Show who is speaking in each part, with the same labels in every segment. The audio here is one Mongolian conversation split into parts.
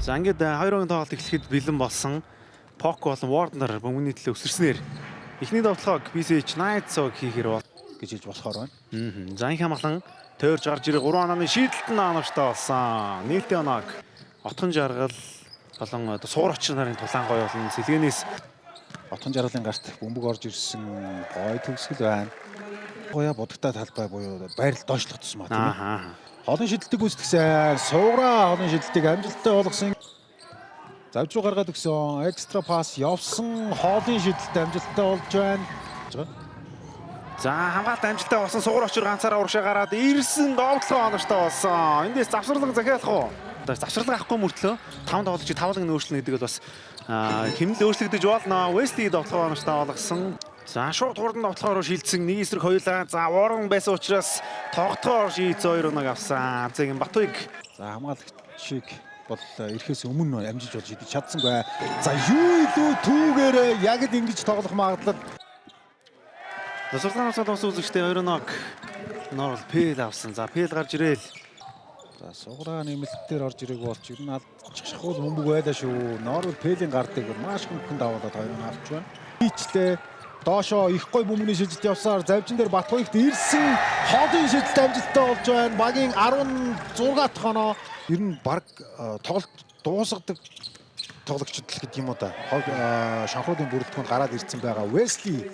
Speaker 1: За ингээд 2-2 тоглолт эхлэхэд бэлэн болсон. Poco болон Warner бөмбөгийн төлөө өсөрснээр эхний тоглохыг BCH Knights-ог хийхэр бол
Speaker 2: гэж хэлж болохоор байна.
Speaker 1: За их хамглан тойрж гарч ирээ 3 ононы шийдэлт нь оновчтой болсон. Нийлтийн оног отхон жаргал болон суур очир нарын тулаан гоё болон сэлгэнээс
Speaker 2: отхон жаргалын гарт бөмбөг орж ирсэн гоё төгсгөл байна. Гоёа будагтай талбай буюу байрал доошлох тусмаа тийм ээ. Холын шидэлтийг гүйцэтгэсэн сууграа холын шидэлтийг амжилттай болгосон. Завж руу гаргаад өгсөн экстра пас явсан холын шидэлт амжилттай болж байна.
Speaker 1: За хамгаалалт амжилттай болсон суур очир ганцаараа урагшаа гараад ирсэн довтлогоо оновчтой болсон. Эндээс завсралга захиалах уу? Завсралга авахгүй мөртлөө 5 тоглож 5-ыг нь өөрчлөнө гэдэг бол бас хэмнэл өөрчлөгдөж болно. Wesley довтлогоо оновчтой болгосон. За шууд хурдан тоглохоор шилжсэн нэг эсрэг хоёулаа. За Warren байсан учраас тогтохоор шийдсэн 2 оног авсан. Зэг Батуйг.
Speaker 2: За хамгаалагчийг бол ирэхээс өмнө амжилж болж идэж чадсангүй. За юу илүү түүгээр яг л ингэж тоглох магадлал.
Speaker 1: Засварлаанаас бас үзэгчтэй 2 оног Норвол Пэл авсан. За Пэл гарч ирээл.
Speaker 2: За суграа нэмэлтээр орж ирээг болч ер нь алдчих шахуул бөмбөг байлаа шүү. Норвол Пэлийн гардыг маш хөнгөн давуулаад 2 оног авч байна. Хийчлээ. Доошоо их гой бөмбөний шилжилт явсаар завжин дээр Батуйгт ирсэн холын шилжилт амжилттай болж байна. Багийн 16 дахь оноо. Ер нь баг тоглолт дуусгадаг тоглогчд л гэдэг юм уу да. Шанхруудын бүрэлдэхүүнд гараад ирсэн байгаа. Wesley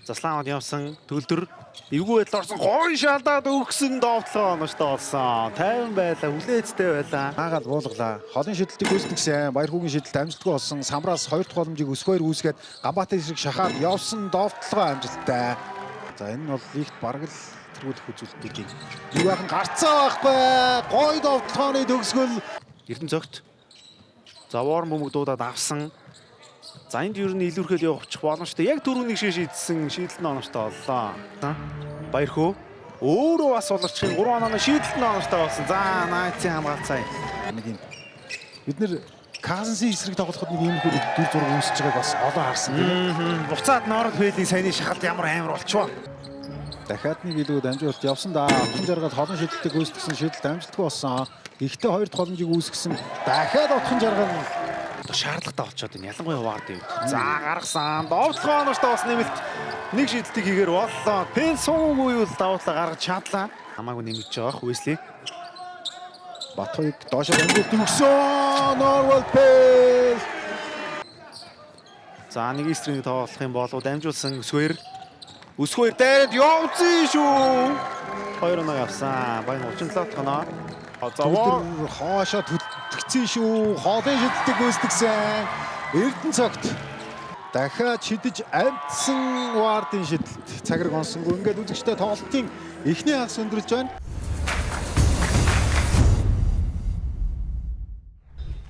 Speaker 1: Заслаанууд явсан төлдөр эвгүй байдал орсон гоё шалдаад өгсөн довтлогоо оновчтой болсон. 50 байлаа, хүлээцтэй байлаа.
Speaker 2: Хаагаал буулгалаа. Холын шидэлтийг гүйцэтгэсэн баяр хүүгийн шидэлт амжилтгүй болсон. Самраас 2 дахь боломжийг өсгөөр үүсгээд Гамбатын эсрэг шахаад явсан довтлогоо амжилттай. За энэ нь бол лигт бараг л тэргүүлэх үзүүлэлтийг юу яхан гарцаа байхгүй. Гоё довтлогооны төгсгөл
Speaker 1: Эрдэнэцогт. За Warren бөмбөг дуудаад авсан. За энд ер нь илүүрхэл явуучих боломжтой. Яг дөрөвнийг шийдсэн шийдэлт нь оновчтой боллоо. Баяр хөө. Өөрөө бас уларчхын 3 онооны шийдэлт нь оновчтой болсон. За Knights-ийн хамгаалцай.
Speaker 2: Нэг юм. Бид нэр Cousins-ийн эсрэг тоглоход нэг юм хөө дүр зураг үүсэж байгааг бас олон харсан тийм.
Speaker 1: Буцаад Норвол Пэлийн саяны шахалт ямар амар болчихвоо.
Speaker 2: Дахиад нэг илүү дамжуулалт явсан да. Отхон жаргал холон шидэлтийг гүйцэтгэсэн шидэлт амжилтгүй болсон. Гэхдээ 2 дахь боломжийг үүсгэсэн. Дахиад отхон жаргал
Speaker 1: шаардлагатай болчиход байна. Ялангуяа Ward юм. За гаргасан. Довтлогоо оновчтой болсон нэмэлт нэг шийдэлтийг хийгээр боллоо. Пэл суугүй юу давуудлаа гаргаж чадлаа. Хамаагүй нэмж байгаа Wesley.
Speaker 2: Батуйг доошоо дамжуулт өгсөн. Норвол Пэл.
Speaker 1: За нэг эсрэг тоглох юм болов дамжуулсан Өсгөөр дайраад явцсан шүү. 2 оноо явсан. Баян 37 дахь оноо.
Speaker 2: За хоошоо төлөвцсөн шүү. Хоолын шидэлтийг гүйцэтгэсэн. Эрдэнэцогт дахиад шидэж амтсан Ward-ын шидэлт цаграг онсонгүй. Ингээд үзэгчтэй тоглолтын эхний хагас өндөрлж байна.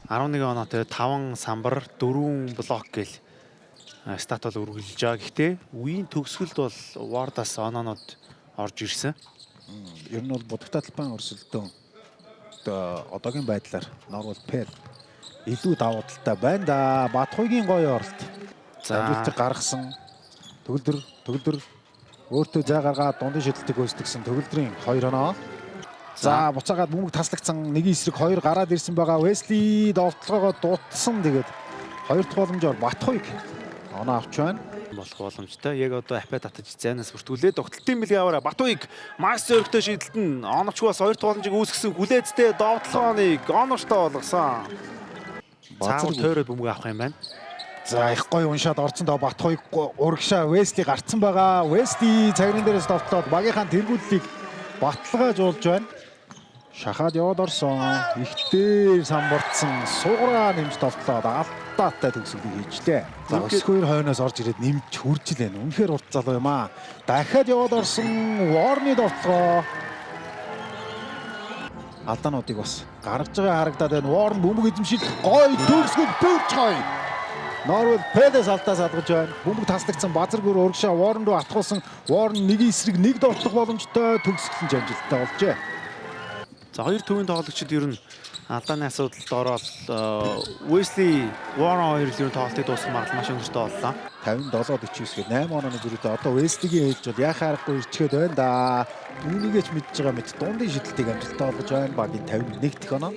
Speaker 1: 11 оноотой 5 самбар 4 блок гэл стат бол үргэлж байгаа. Гэхдээ үеийн төгсгөлд бол Ward-аас оноонууд орж ирсэн.
Speaker 2: Ер нь бол будагтай талбайн өрсөлдөөн одоогийн байдлаар Норвол Пэл илүү давуу талтай байна да. Батуйгийн гоё оролт. Амжилтыг гаргасан. Төгөлдөр өөртөө зай гаргаад дундын шидэлтийг гүйцэтгэсэн төгөлдрийн 2 оноо. За буцаагаад бөмбөг таслагдсан нэг эсрэг 2 гараад ирсэн байгаа. Wesley довтлогоо дутсан. Тэгээд 2 дахь боломжоор Батуйг оноо авч байна.
Speaker 1: Болох боломжтой. Яг одоо апад татаж зайнаас бүртгүүлээд тогтолтын бэлгаваараа Батуйг маш зөрөгтэй шийдэлт нь оновчгоос 2 дахь боломжийг үүсгэсэн хүлээцтэй довтлогооныг оновчтой болгосон. Базар тойроод бөмбөг авах юм байна.
Speaker 2: За их гоё уншаад орцсон доо Батуйг урагшаа Wesley гарцсан байгаа. Wesley цагрын дээрээс довтлоод багийнхаа тэргүүллийг баталгаажуулж байна. Шахаад яваад орсон. Ихтээр самбарцсан сууграа нэмж довтлоод алдаатай төгсгөлийг хийжлээ. За өсгөөр хойноос орж ирээд нэмж хүрж лээ. Үнэхээр урт залуу юм аа. Дахиад яваад орсон Warren-ы довтлогоо алдаануудыг бас гаргаж байгаа харагдаад байна. Warren бөмбөг эзэмшил гоё төгсгөл бүрч гоё. Норвол Пэлээс алдаа салгаж байна. Бөмбөг таслагдсан базаргүр урагшаа Warren руу атгуулсан. Warren нэг эсрэг нэг довтлох боломжтой төгсгөл амжилттай болжээ.
Speaker 1: За хоёр төвийн тоглогчид ер нь алдааны асуудалд ороод Wesley Warren хоёр л ер нь тоглолтыг дуусгах магадлал маш өндөртэй боллоо.
Speaker 2: 57-49 гээд 8 онооны зөрүүтэй одоо Wesley-гийн ээлж бол яхаа аргагүй ирчгээд байна да. Үүнийгээ ч мэдж байгаа мэт дундын шидэлтийг амжилттай болгож байна. Багийн 51 дахь оноо.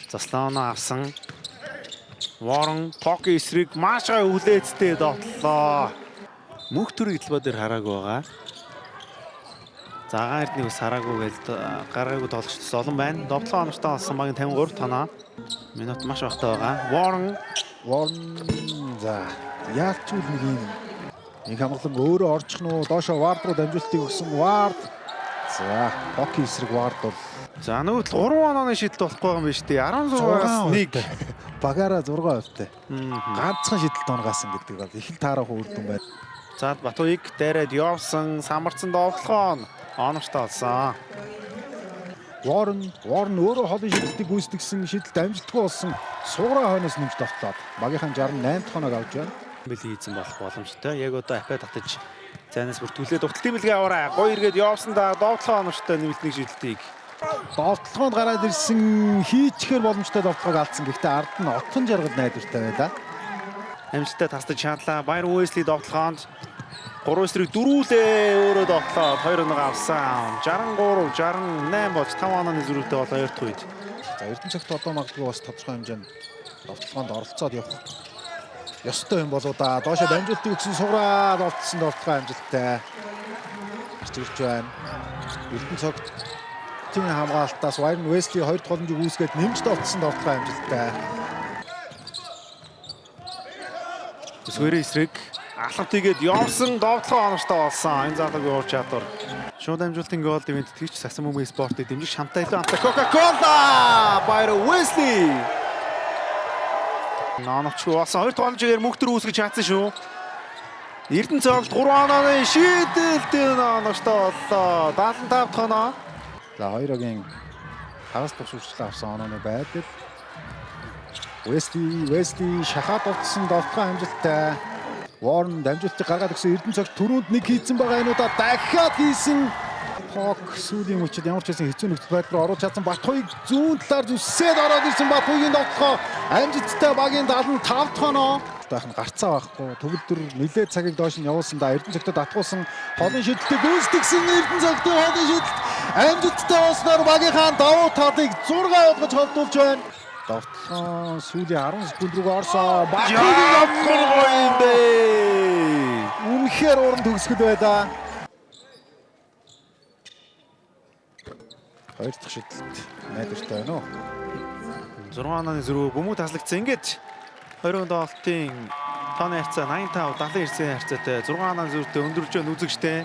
Speaker 1: Заслаана авсан. Warren Pocky эсрэг маш гай хүлээцтэй довтлоо. Мөнх төрийн эдлбаа дээр хараагүй байгаа. Загаан эрднийг бас хараагүй гээл гаргаагүй тоглогчдос олон байна. Довтлоо оноштоо олсон багийн 53 тоноо. Минут маш багтаа байгаа.
Speaker 2: Warren за яалч үл нэг юм. Нэг хамглан өөрөө орчих нь уу? Доошо Ward руу дамжуултыг өгсөн Ward. За Pocky эсрэг Ward бол
Speaker 1: За нөгөө 3 онооны шийдэл болохгүй байгаа юм байна шүү дээ. 16-аас 1.
Speaker 2: багаараа 6%-тай. Ганцхан шийдэлт онгаасан гэдэг бол их л таарах үр дүн байна.
Speaker 1: За Батуйг дайраад явсан самарцсан довтлоо оноштоо олсон.
Speaker 2: Warren өөрөө холын шийдэлтийг гүйцэтгэсэн шийдэлт амжилтгүй болсон. Сууграа хойноос нэмж довтлоод багийнхан 68 хоног авч байна.
Speaker 1: Бэлий хийсэн болох боломжтой. Яг одоо апаа татаж зайнаас бүр түлээд дугталтын бэлгээ аваарай. Гоё эргээд явсан да довтлоо оноштоо нэмэлтний шийдэлтийг.
Speaker 2: Довтлогоонд гараад ирсэн хийчихэр боломжтой довтлогыг алдсан. Гэхдээ ард нь отхон жаргал найдвартай байлаа.
Speaker 1: Амжилттай тасдаж чадлаа. Баяр Уэсли довтлогоонд 3 эсрэг дөрүүлээ өөрөө довтлоод 2 оноо авсан. 63 68 болж 5 онооны зөрүүтэй бол хоёрт үед.
Speaker 2: За Эрдэнэ цагт одоо магадгүй бас тодорхой хэмжээнд довтлогоонд оролцоод явах ёстой юм болоо да. Доошо дамжуултыг өгсөн сууграа довтлсон довтлогоо амжилттай. Гарч ирж байна. Эрдэнэ цагт тийм хамгаалтаас Warren Wesley 2 дахь боломжийг үүсгээд нэмж довтлсон довтлогоо амжилттай.
Speaker 1: Өсгөрийн эсрэг алхавтыгээд явсан довтлоо оноштоо олсон. Энэ залуугийн уур чадвар. Шууд амжилтын гол дэвэнт тэгч Сасан Мөмийн спортыг дэмжих шамтай илүү амтай Coca-Cola Баяр Wesley. Наанавчгүй болсон 2 дахь боломжээр мөнхтөр үүсгэж чадсан шүү. Эрдэнэ цогт 3 онооны шийдэлтэн оноштоо оллоо. 75 тоноо.
Speaker 2: За хоёрогийн хагас тусварчлал авсан онооны байдал. Wesley шахаад болцсон довтлогоо амжилттай. Warren дамжуултыг гаргаад өгсөн Эрдэнэ цагт түрүүнд нэг хийцэн байгаа энэ удаа дахиад хийсэн. Пок сүүлийн мөчид ямар ч байсан хэцүү нөхцөл байдлаар оруулж чадсан Батуйг зүүн талаар зүсээд ороод ирсэн Батуйгийн довтлогоо амжилттай багийн 75 тоноо. Таах нь гарцаа байхгүй. Төгөлдөр нэлээд цагийг доош нь явуулсан да Эрдэнэ цагтад атгуулсан холын шийдэлтийг гүйцэтгсэн Эрдэнэ цагтын холын шийдэлт амжилттай болсноор багийнхаа давуу талыг 6 болгож холдуулж байна. Довтлоо сүүлийн 10 секунд рүү орсон. Батуйгийн довтлого юм бэ. Үнэхээр уран төгсгөл байлаа. Хоёр дахь шийдэлт найдвартай байна уу?
Speaker 1: 6 онооны зөрүү бөмбөг таслагдсан. Ингээд 20 доолтын тооны харьцаа 85 70 ирсэн харьцаатай 6 онооны зөрүүтэй өндөрж өгөн үзэгчтэй.